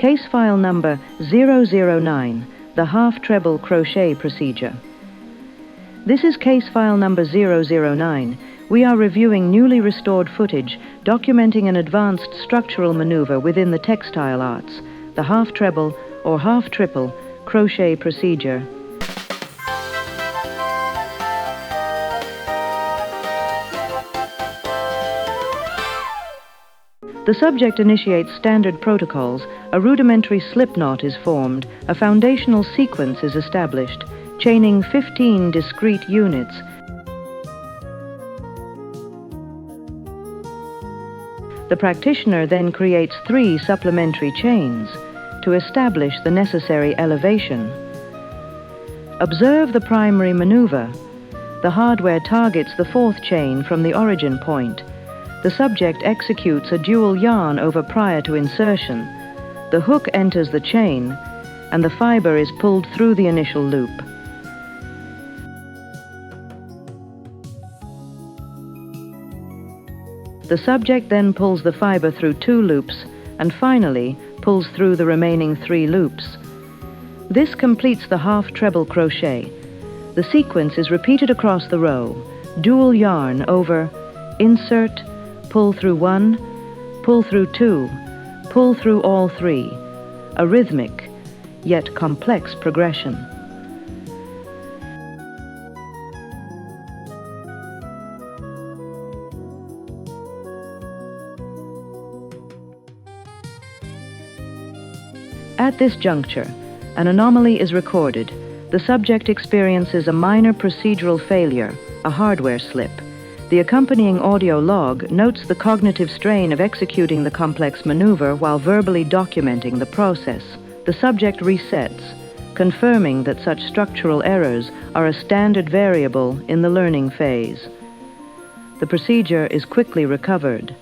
Case file number 009, the half-treble crochet procedure. This is case file number 009. We are reviewing newly restored footage documenting an advanced structural maneuver within the textile arts, the half-treble or half-triple crochet procedure. The subject initiates standard protocols, a rudimentary slip knot is formed, a foundational sequence is established, chaining 15 discrete units. The practitioner then creates 3 supplementary chains to establish the necessary elevation. Observe the primary maneuver. The hardware targets the 4th chain from the origin point. The subject executes a dual yarn over prior to insertion. The hook enters the chain, and the fiber is pulled through the initial loop. The subject then pulls the fiber through 2 loops, and finally pulls through the remaining 3 loops. This completes the half-treble crochet. The sequence is repeated across the row. Dual yarn over, insert, pull through 1, pull through 2, pull through all 3, a rhythmic, yet complex progression. At this juncture, an anomaly is recorded. The subject experiences a minor procedural failure, a hardware slip. The accompanying audio log notes the cognitive strain of executing the complex maneuver while verbally documenting the process. The subject resets, confirming that such structural errors are a standard variable in the learning phase. The procedure is quickly recovered.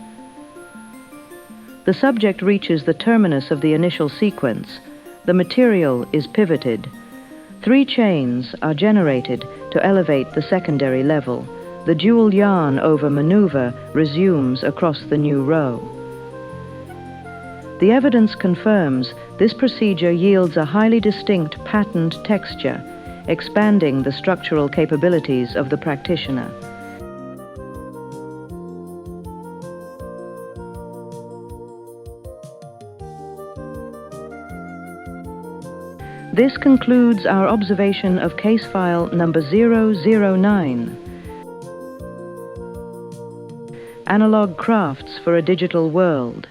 The subject reaches the terminus of the initial sequence. The material is pivoted. 3 chains are generated to elevate the secondary level. The dual yarn over maneuver resumes across the new row. The evidence confirms this procedure yields a highly distinct patterned texture, expanding the structural capabilities of the practitioner. This concludes our observation of case file number 009. Analog crafts for a digital world.